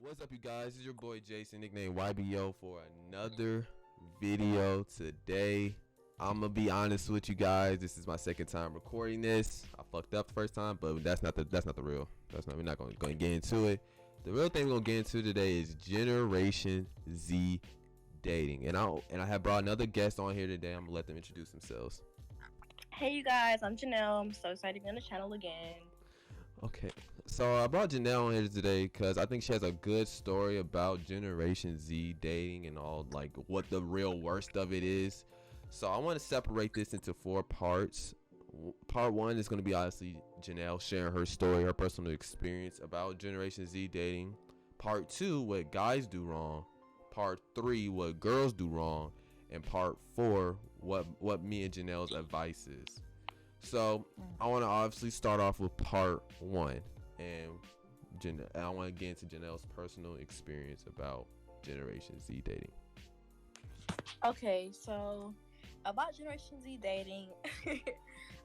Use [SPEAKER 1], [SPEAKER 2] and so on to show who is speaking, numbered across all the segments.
[SPEAKER 1] What's up, you guys? It's your boy Jason, nicknamed YBO, for another video today. I'm gonna be honest with you guys. This is my second time recording this. I fucked up the first time, but that's not the real. We're not gonna get into it. The real thing we're gonna get into today is Generation Z dating, and I have brought another guest on here today. I'm gonna let them introduce themselves.
[SPEAKER 2] Hey you guys, I'm Jeanelle. I'm so excited to be on the channel again.
[SPEAKER 1] Okay, so I brought Jeanelle on here today because I think she has a good story about Generation Z dating and all, like what the real worst of it is. So I want to separate this into 4 parts. Part 1 is going to be obviously Jeanelle sharing her story, her personal experience about Generation Z dating. Part 2, what guys do wrong. Part 3, what girls do wrong. And part 4, what me and Janelle's advice is. So I want to obviously start off with part 1, and I want to get into Janelle's personal experience about Generation Z dating.
[SPEAKER 2] Okay, so about Generation Z dating,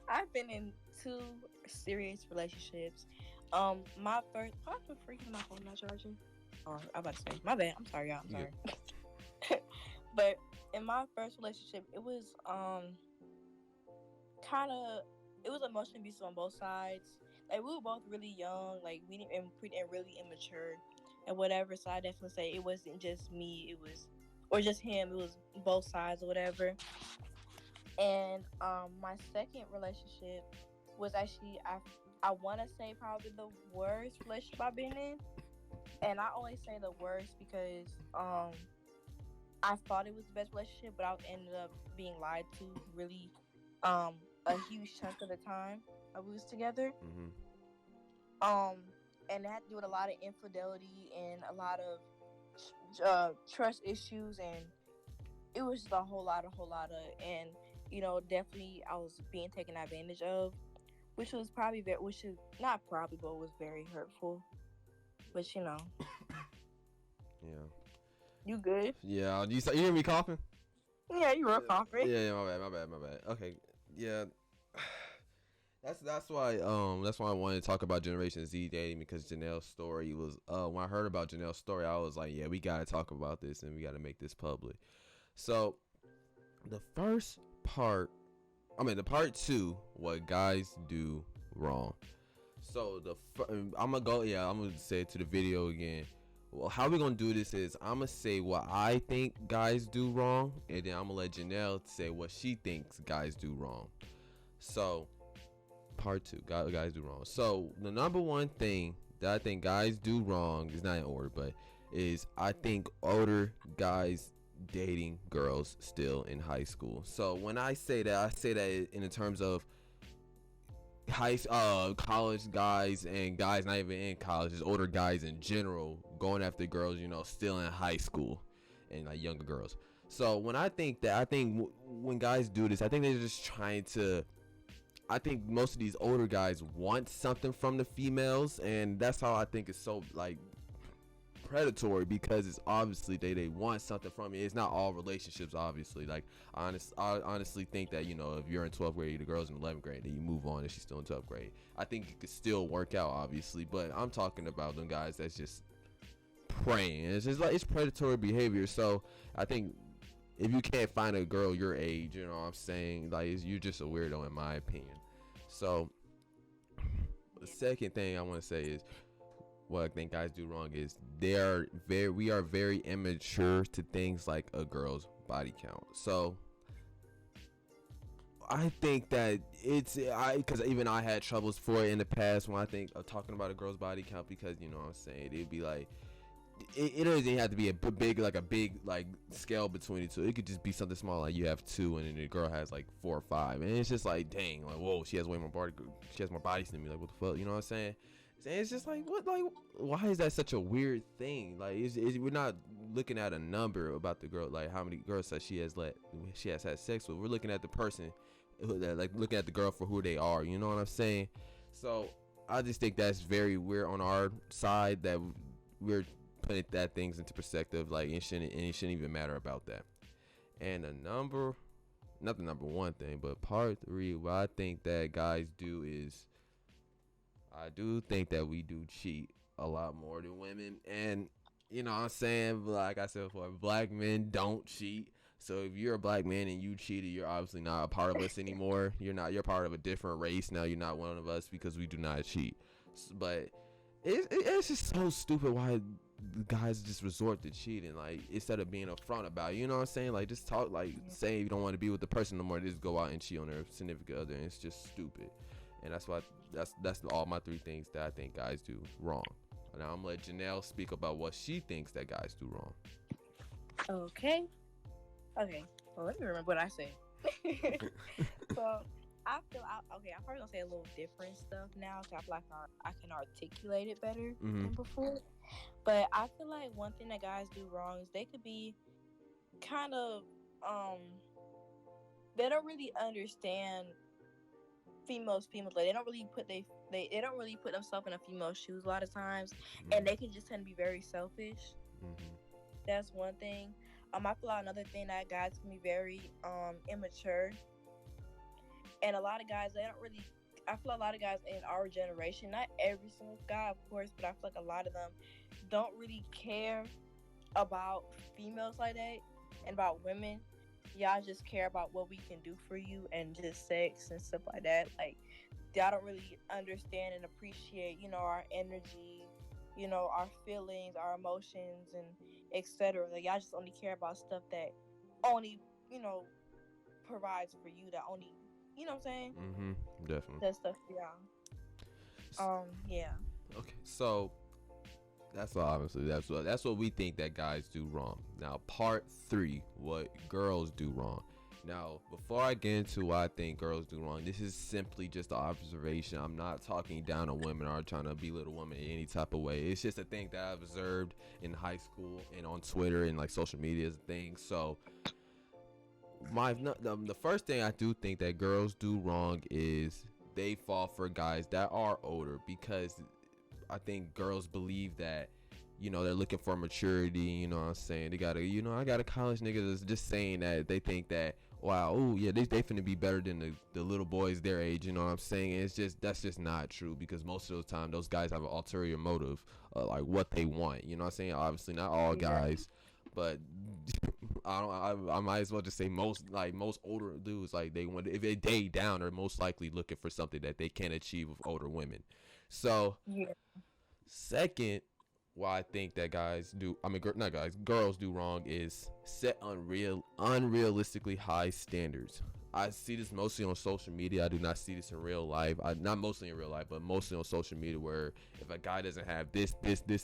[SPEAKER 2] I've been in 2 serious relationships. My first, I've been freaking my phone not charging. Or I'm about to say, my bad. I'm sorry, y'all. I'm sorry. But in my first relationship, it was kind of, it was emotionally abusive on both sides. Like we were both really young, like we didn't and really immature and whatever. So I definitely say it wasn't just me, it was or just him. It was both sides or whatever. And my second relationship was actually I want to say probably the worst relationship I've been in. And I always say the worst because I thought it was the best relationship, but I ended up being lied to really a huge chunk of the time we was together. And it had to do with a lot of infidelity and a lot of trust issues, and it was just a whole lot of, and definitely I was being taken advantage of, which was probably which is not probably, but was very hurtful. But
[SPEAKER 1] Yeah.
[SPEAKER 2] You good?
[SPEAKER 1] Yeah. You hear me coughing?
[SPEAKER 2] Yeah, you were coughing.
[SPEAKER 1] Yeah. My bad. Okay. Yeah. That's why I wanted to talk about Generation Z dating, because Janelle's story was when I heard about Janelle's story, I was like, yeah, we gotta talk about this and we gotta make this public. So the part 2, what guys do wrong. So I'm gonna say it to the video again. Well, how we gonna do this is I'm gonna say what I think guys do wrong, and then I'm gonna let Jeanelle say what she thinks guys do wrong. So part 2, guys do wrong. So the number one thing that I think guys do wrong is not in order, but is I think older guys dating girls still in high school. So when I say that in the terms of college guys and guys not even in college, just older guys in general going after girls, still in high school, and like younger girls. So when I think when guys do this, I think they're just trying to. I think most of these older guys want something from the females, and that's how I think it's so like predatory, because it's obviously they want something from you. It's not all relationships, obviously. Like I honestly think that if you're in 12th grade, the girl's in 11th grade, then you move on and she's still in 12th grade. I think it could still work out, obviously, but I'm talking about them guys that's just preying. It's just like it's predatory behavior. So I think if you can't find a girl your age, you know what I'm saying, like you're just a weirdo in my opinion. So the second thing I want to say is what I think guys do wrong is we are very immature to things like a girl's body count. So I think that because even I had troubles for it in the past when I think of talking about a girl's body count, because what I'm saying, it'd be like it doesn't even have to be a big scale between the two. It could just be something small, like you have 2 and then the girl has like 4 or 5, and it's just like, dang, like, whoa, she has way more body, she has more bodies than me. Like, what the fuck, you know what I'm saying? And it's just like, what, like, why is that such a weird thing? Like, we're not looking at a number about the girl, like how many girls that she has had sex with. We're looking at the person, like looking at the girl for who they are. You know what I'm saying? So I just think that's very weird on our side, that we're putting that things into perspective, like it shouldn't even matter about that. And not the number one thing, but part 3, what I think that guys do is, I do think that we do cheat a lot more than women, and you know what I'm saying? Like I said before, black men don't cheat. So if you're a black man and you cheated, you're obviously not a part of us anymore. You're not. You're part of a different race now. You're not one of us because we do not cheat. But it's just so stupid why guys just resort to cheating. Like instead of being upfront about it, you know what I'm saying? Like just talk. Like say you don't want to be with the person no more. Just go out and cheat on their significant other. And it's just stupid. And that's why that's all my three things that I think guys do wrong. Now I'm gonna let Jeanelle speak about what she thinks that guys do wrong.
[SPEAKER 2] Okay. Okay. Well, let me remember what I said. So okay. I'm probably gonna say a little different stuff now, so I feel like I can articulate it better than before. But I feel like one thing that guys do wrong is they could be kind of they don't really understand females. Like they don't really they don't really put themselves in a female's shoes a lot of times, and they can just tend to be very selfish. That's one thing. I feel like another thing that guys can be very immature, and a lot of guys they don't really. I feel like a lot of guys in our generation, not every single guy, of course, but I feel like a lot of them don't really care about females like that and about women. Y'all just care about what we can do for you and just sex and stuff like that. Like y'all don't really understand and appreciate, our energy, our feelings, our emotions, and etc. Like y'all just only care about stuff that only, provides for you. That only, you know what I'm saying?
[SPEAKER 1] Definitely.
[SPEAKER 2] That stuff for y'all. Yeah.
[SPEAKER 1] Okay, so that's obviously that's what we think that guys do wrong. Now, part 3, what girls do wrong. Now, before I get into what I think girls do wrong, this is simply just an observation. I'm not talking down on women or trying to belittle women in any type of way. It's just a thing that I've observed in high school and on Twitter and like social media and things. So, the first thing I do think that girls do wrong is they fall for guys that are older, because I think girls believe that, they're looking for maturity, you know what I'm saying? They gotta, I got a college nigga that's just saying that they think that, wow, oh yeah, they finna be better than the little boys their age, you know what I'm saying? And that's just not true, because most of the time those guys have an ulterior motive, like what they want, you know what I'm saying? Obviously not all guys, but I might as well just say most older dudes, like they want, if they date down, are most likely looking for something that they can't achieve with older women. So second, why I think that girls do wrong is set unrealistically high standards. I see this mostly on social media. I do not see this in real life. Not mostly in real life, but mostly on social media, where if a guy doesn't have this,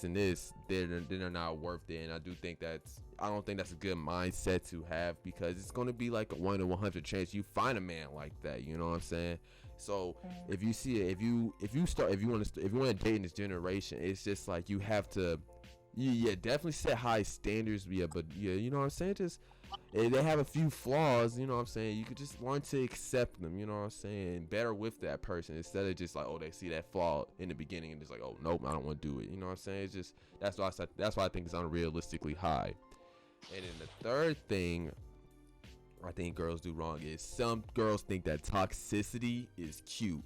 [SPEAKER 1] and this, then they're not worth it. And I don't think that's a good mindset to have, because it's going to be like a 1 in 100 chance you find a man like that. You know what I'm saying? So if you see it, if you want to date in this generation, it's just like you have to, definitely set high standards. But you know what I'm saying? Just they have a few flaws. You know what I'm saying? You could just learn to accept them. You know what I'm saying? Better with that person, instead of just like, oh, they see that flaw in the beginning and just like, oh nope, I don't want to do it. You know what I'm saying? It's just that's why I think it's unrealistically high. And then the third thing I think girls do wrong is some girls think that toxicity is cute,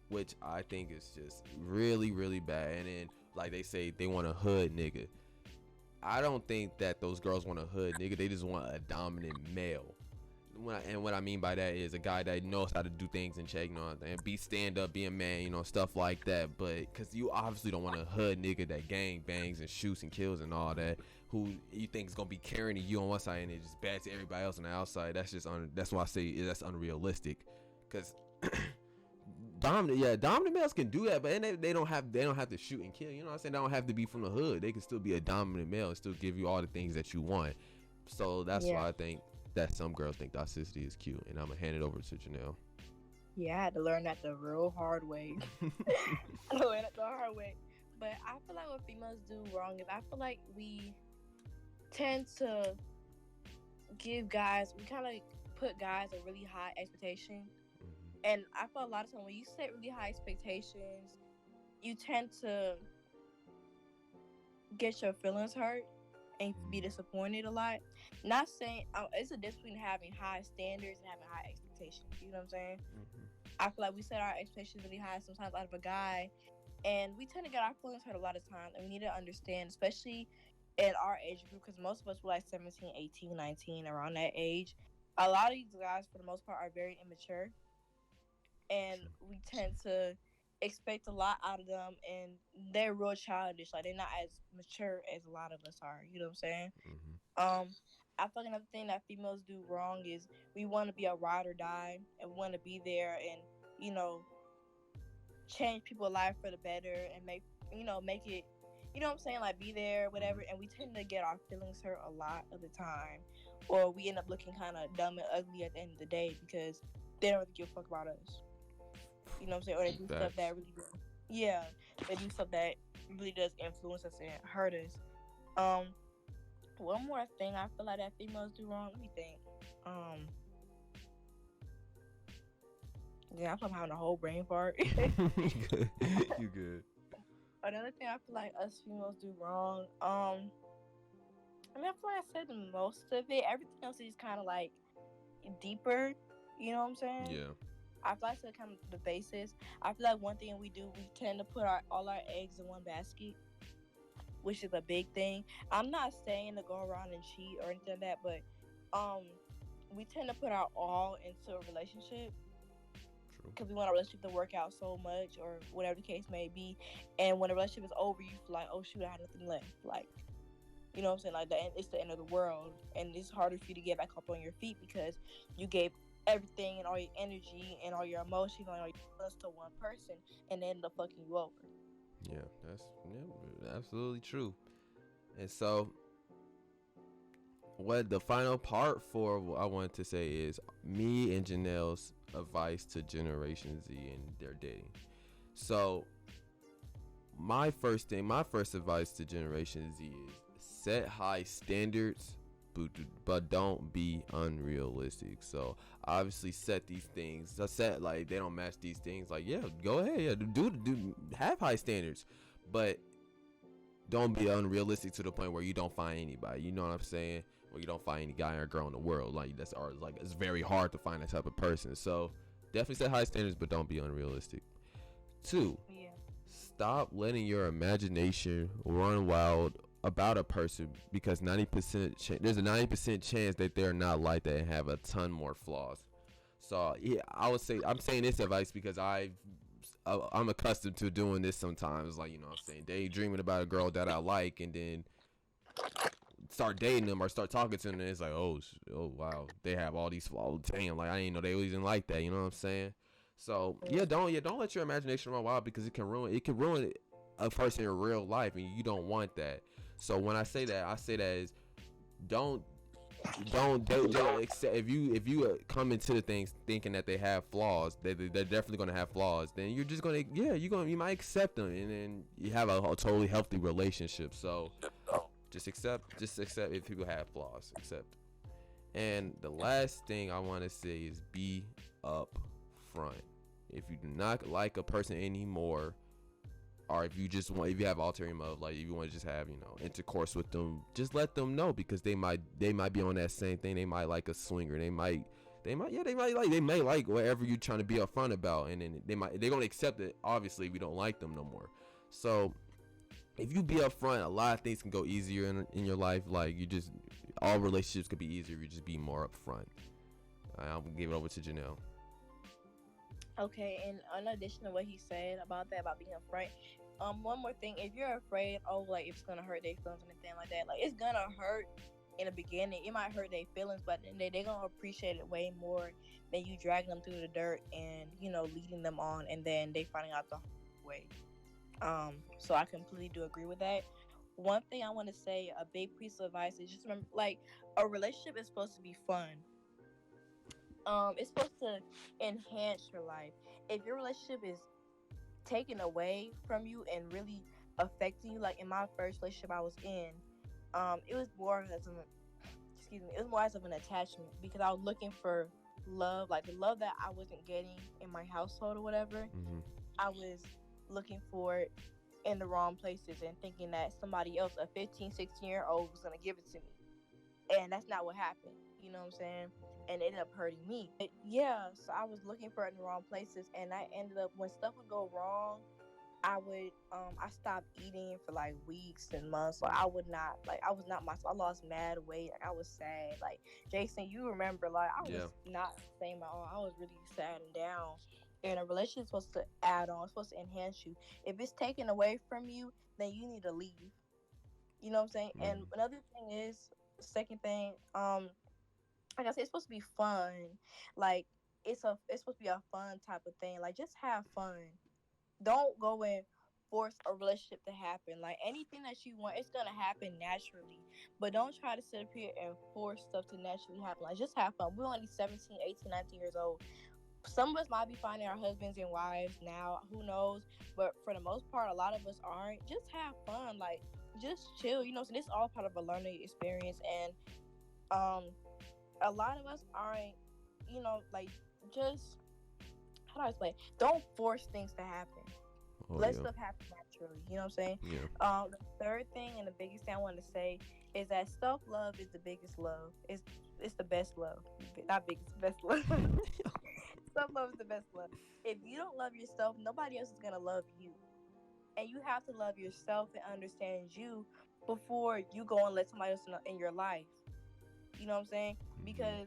[SPEAKER 1] which I think is just really, really bad. And then, like they say, they want a hood nigga. I don't think that those girls want a hood nigga. They just want a dominant male. What I mean by that is a guy that knows how to do things in check, and be stand up, be a man, stuff like that. But because you obviously don't want a hood nigga that gang bangs and shoots and kills and all that, who you think is gonna be carrying you on one side and it just bad to everybody else on the outside. That's just that's why I say that's unrealistic. Because dominant males can do that, but they don't have to shoot and kill. You know what I'm saying? They don't have to be from the hood. They can still be a dominant male and still give you all the things that you want. So that's why I think that some girls think toxicity is cute. And I'm gonna hand it over to Jeanelle.
[SPEAKER 2] Yeah, I had to learn that the real hard way. I learned it the hard way. But I feel like what females do wrong is I feel like we tend to we kind of put guys a really high expectation. And I feel a lot of times when you set really high expectations, you tend to get your feelings hurt and be disappointed a lot. Not saying it's a difference between having high standards and having high expectations. You know what I'm saying? I feel like we set our expectations really high sometimes out of a guy, and we tend to get our feelings hurt a lot of times. And we need to understand, especially in our age group, because most of us were like 17, 18, 19, around that age. A lot of these guys, for the most part, are very immature, and
[SPEAKER 1] True.
[SPEAKER 2] we tend to expect a lot out of them, and they're real childish. Like, they're not as mature as a lot of us are. You know what I'm saying?
[SPEAKER 1] Hmm.
[SPEAKER 2] Um, I feel like another thing that females do wrong is we want to be a ride or die, and we want to be there and, you know, change people's life for the better, and make it, you know what I'm saying, like, be there, whatever. And we tend to get our feelings hurt a lot of the time, or we end up looking kind of dumb and ugly at the end of the day because they don't really give a fuck about us. You know what I'm saying? Or they do stuff
[SPEAKER 1] Facts.
[SPEAKER 2] that really does, yeah, they do stuff that really does influence us and hurt us. Um, one more thing I feel like that females do wrong. Let me think. Um, yeah, I'm having a whole brain fart.
[SPEAKER 1] You good. You good.
[SPEAKER 2] Another thing I feel like us females do wrong. I mean, I feel like I said most of it. Everything else is kind of like deeper. You know what I'm saying?
[SPEAKER 1] Yeah.
[SPEAKER 2] I feel like I said kind of the basis. I feel like one thing we do, we tend to put all our eggs in one basket, which is a big thing. I'm not saying to go around and cheat or anything like that, but um, we tend to put our all into a relationship
[SPEAKER 1] True.
[SPEAKER 2] because we want our relationship to work out so much, or whatever the case may be. And when the relationship is over, you feel like, oh shoot, I had nothing left. Like, you know what I'm saying? Like, it's the end of the world, and it's harder for you to get back up on your feet because you gave everything and all your energy and all your emotions and all your feelings to one person, and they end up fucking you over.
[SPEAKER 1] Yeah, that's, yeah, absolutely true. And so, what the final part for what I wanted to say is me and Janelle's advice to Generation Z and their dating. So, my first advice to Generation Z is set high standards, but don't be unrealistic. So obviously set these things. I set like they don't match these things. Like, yeah, go ahead, yeah, do have high standards, but don't be unrealistic to the point where you don't find anybody. You know what I'm saying? Where you don't find any guy or girl in the world. Like, that's, or like, it's very hard to find that type of person. So definitely set high standards, but don't be unrealistic. Two,
[SPEAKER 2] Yeah.
[SPEAKER 1] stop letting your imagination run wild about a person, because 90% there's a 90% chance that they're not like that and have a ton more flaws. So yeah, I would say I'm saying this advice because I'm accustomed to doing this sometimes. Like, you know what I'm saying, daydreaming about a girl that I like, and then start dating them or start talking to them, and it's like, oh wow, they have all these flaws. Damn, like, I didn't know they was even like that. You know what I'm saying? So don't let your imagination run wild, because it can ruin a person in real life, and you don't want that. So when I say that is, don't don't accept, if you come into the things thinking that they have flaws, they're definitely gonna have flaws. Then you're just gonna, yeah, you might accept them, and then you have a totally healthy relationship. So just accept if people have flaws. Accept. And the last thing I want to say is be upfront. If you do not like a person anymore, or if you have ulterior motive, like if you want to just have, intercourse with them, just let them know, because they might be on that same thing. They might like a swinger. They might like whatever you're trying to be upfront about, and then they're gonna accept it. Obviously, if you don't like them no more. So if you be upfront, a lot of things can go easier in your life. Like, all relationships could be easier if you just be more upfront. I'll give it over to Jeanelle.
[SPEAKER 2] Okay, and in addition to what he said about that, about being afraid, one more thing: if you're afraid, oh, like, if it's gonna hurt their feelings and anything like that, like, it's gonna hurt in the beginning. It might hurt their feelings, but then they're gonna appreciate it way more than you dragging them through the dirt and, leading them on, and then they finding out the hard way. So I completely do agree with that. One thing I want to say, a big piece of advice, is just remember, like, a relationship is supposed to be fun. It's supposed to enhance your life. If your relationship is taken away from you and really affecting you, like in my first relationship I was in, it was more as an excuse me, it was more as of an attachment, because I was looking for love, like the love that I wasn't getting in my household or whatever.
[SPEAKER 1] Mm-hmm.
[SPEAKER 2] I was looking for it in the wrong places and thinking that somebody else, a 15, 16-year-old, was gonna give it to me, and that's not what happened. You know what I'm saying? And it ended up hurting me. But yeah, so I was looking for it in the wrong places, and I ended up, when stuff would go wrong, I stopped eating for like weeks and months. Like I would not, like I was not myself. I lost mad weight. Like I was sad. Like Jason, you remember, like I was
[SPEAKER 1] Yeah.
[SPEAKER 2] not the same at all. I was really sad and down. And a relationship is supposed to add on, it's supposed to enhance you. If it's taken away from you, then you need to leave. You know what I'm saying? And
[SPEAKER 1] Mhm.
[SPEAKER 2] another thing is, second thing, like I said, it's supposed to be fun. Like it's supposed to be a fun type of thing. Like just have fun. Don't go and force a relationship to happen. Like anything that you want, it's gonna happen naturally. But don't try to sit up here and force stuff to naturally happen. Like just have fun. We're only 17, 18, 19 years old. Some of us might be finding our husbands and wives now, who knows? But for the most part, a lot of us aren't. Just have fun. Like just chill. You know, so this is all part of a learning experience. And um a lot of us aren't, like just how do I explain? Don't force things to happen.
[SPEAKER 1] Oh
[SPEAKER 2] Let
[SPEAKER 1] yeah.
[SPEAKER 2] stuff happen naturally. You know what I'm saying?
[SPEAKER 1] Yeah.
[SPEAKER 2] The third thing and the biggest thing I want to say is that self love is the biggest love. It's the best love. Not biggest, best love. Self love is the best love. If you don't love yourself, nobody else is gonna love you. And you have to love yourself and understand you before you go and let somebody else in your life. You know what I'm saying?
[SPEAKER 1] Mhm.
[SPEAKER 2] Because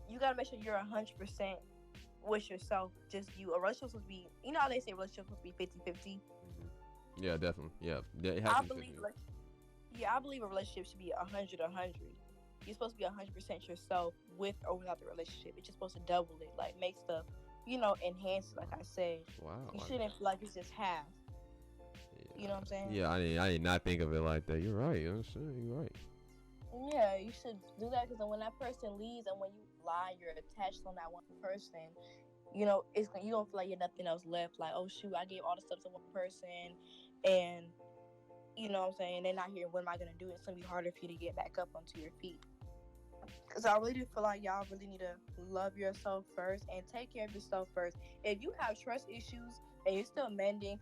[SPEAKER 2] you gotta make sure you're 100% with yourself, just you. A relationship supposed to be, you know how they say relationships supposed to be 50-50.
[SPEAKER 1] Mhm. Yeah, definitely. Yeah, it has
[SPEAKER 2] I
[SPEAKER 1] to be
[SPEAKER 2] believe,
[SPEAKER 1] 50.
[SPEAKER 2] yeah, I believe a relationship should be 100-100. You're supposed to be 100% yourself with or without the relationship. It's just supposed to double it, like make stuff, enhance it. Like I said,
[SPEAKER 1] Wow.
[SPEAKER 2] you shouldn't feel like it's just half. You know what I'm saying?
[SPEAKER 1] Yeah, I did not think of it like that. You're right. You're right.
[SPEAKER 2] Yeah, you should do that because when that person leaves and when you lie, you're attached on that one person. You don't feel like you have nothing else left. Like, oh shoot, I gave all the stuff to one person, and you know what I'm saying, they're not here. What am I gonna do? It's gonna be harder for you to get back up onto your feet. Because I really do feel like y'all really need to love yourself first and take care of yourself first. If you have trust issues and you're still mending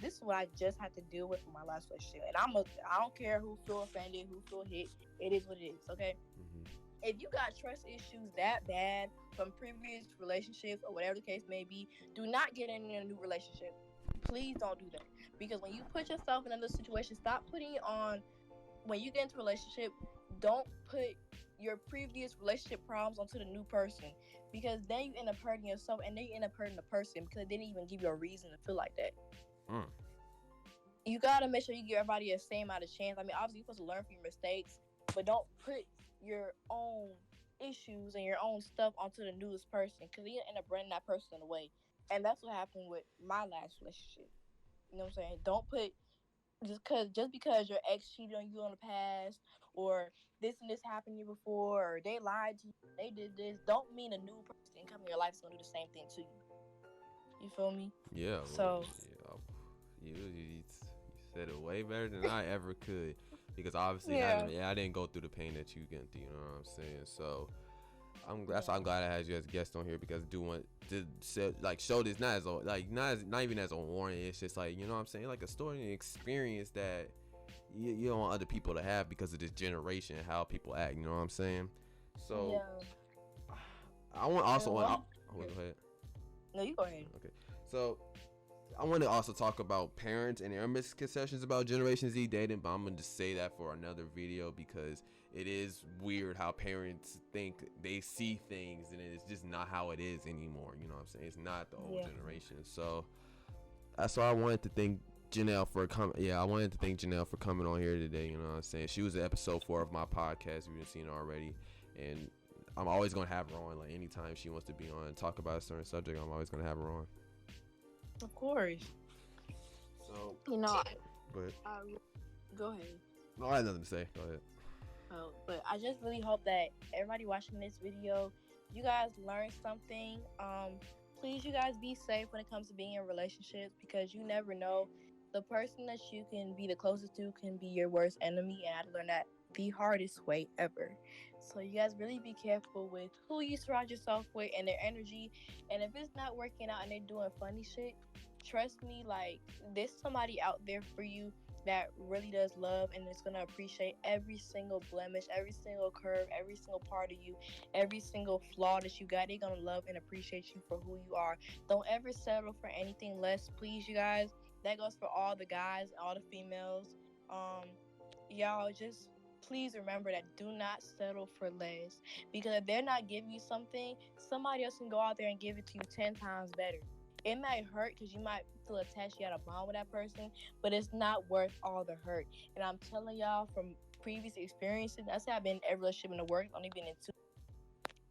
[SPEAKER 2] this is what I just had to deal with from my last relationship, and I don't care who feel offended, who feel hit. It is what it is. Okay.
[SPEAKER 1] Mhm.
[SPEAKER 2] If you got trust issues that bad from previous relationships or whatever the case may be, do not get in a new relationship. Please don't do that. Because when you put yourself in another situation, stop putting it on. When you get into a relationship, don't put your previous relationship problems onto the new person. Because then you end up hurting yourself and then you end up hurting the person because they didn't even give you a reason to feel like that.
[SPEAKER 1] Mm.
[SPEAKER 2] You gotta make sure you give everybody the same amount of chance. I mean, obviously you're supposed to learn from your mistakes, but don't put your own issues and your own stuff onto the newest person because you end up running that person away. And that's what happened with my last relationship. You know what I'm saying? Don't put just because your ex cheated on you in the past, or this and this happened to you before, or they lied to you, they did this. Don't mean a new person coming in your life is gonna do the same thing to you. You feel me?
[SPEAKER 1] Yeah, well,
[SPEAKER 2] So
[SPEAKER 1] yeah. You said it way better than I ever could, because obviously
[SPEAKER 2] yeah,
[SPEAKER 1] I didn't go through the pain that you went through. You know what I'm saying? So that's why I'm
[SPEAKER 2] yeah,
[SPEAKER 1] glad I had you as a guest on here, because I do want to show this not as not even as a warning. It's just like, you know what I'm saying, like a story and experience that you don't want other people to have because of this generation and how people act. You know what I'm saying? So
[SPEAKER 2] yeah.
[SPEAKER 1] I want also
[SPEAKER 2] And
[SPEAKER 1] want.
[SPEAKER 2] one,
[SPEAKER 1] Go ahead.
[SPEAKER 2] no, you go ahead.
[SPEAKER 1] Okay. So I want to also talk about parents and their misconceptions about Generation Z dating, but I'm going to just say that for another video, because it is weird how parents think they see things and it's just not how it is anymore. You know what I'm saying? It's not the old
[SPEAKER 2] Yeah,
[SPEAKER 1] generation. So that's why I wanted to thank Jeanelle for coming. Yeah, I wanted to thank Jeanelle for coming on here today. You know what I'm saying? She was in episode 4 of my podcast. You've seen her already. And I'm always going to have her on. Like, anytime she wants to be on and talk about a certain subject, I'm always going to have her on.
[SPEAKER 2] of course.
[SPEAKER 1] So,
[SPEAKER 2] You know,
[SPEAKER 1] but
[SPEAKER 2] I go ahead.
[SPEAKER 1] no, I had nothing to say. Go ahead.
[SPEAKER 2] But I just really hope that everybody watching this video, you guys learn something. Please, you guys be safe when it comes to being in relationships, because you never know. The person that you can be the closest to can be your worst enemy, and I learned that the hardest way ever. So you guys really be careful with who you surround yourself with and their energy. And if it's not working out and they're doing funny shit, trust me, like there's somebody out there for you that really does love and is going to appreciate every single blemish, every single curve, every single part of you, every single flaw that you got. They're going to love and appreciate you for who you are. Don't ever settle for anything less, please, you guys. that goes for all the guys, all the females. Um, y'all just please remember that do not settle for less, because if they're not giving you something, somebody else can go out there and give it to you 10 times better. It might hurt because you might feel attached, you got a bond with that person, but it's not worth all the hurt. And I'm telling y'all from previous experiences, I say I've been in every relationship in the work, only been in two,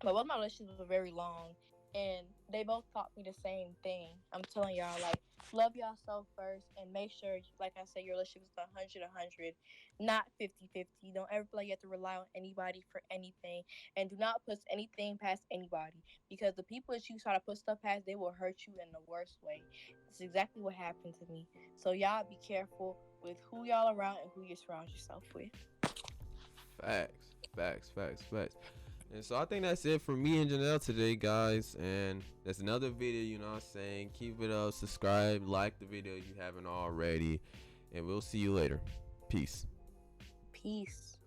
[SPEAKER 2] but both my relationships were very long, and they both taught me the same thing. I'm telling y'all, like, love yourself first, and make sure, like I said, your relationship is 100, 100, not 50-50. Don't ever feel like you have to rely on anybody for anything, and do not put anything past anybody, because the people that you try to put stuff past, they will hurt you in the worst way. It's exactly what happened to me. So y'all be careful with who y'all around and who you surround yourself with.
[SPEAKER 1] Facts, facts. And so I think that's it for me and Jeanelle today, guys. And that's another video, you know what I'm saying? Keep it up, subscribe, like the video if you haven't already. And we'll see you later. Peace.
[SPEAKER 2] Peace.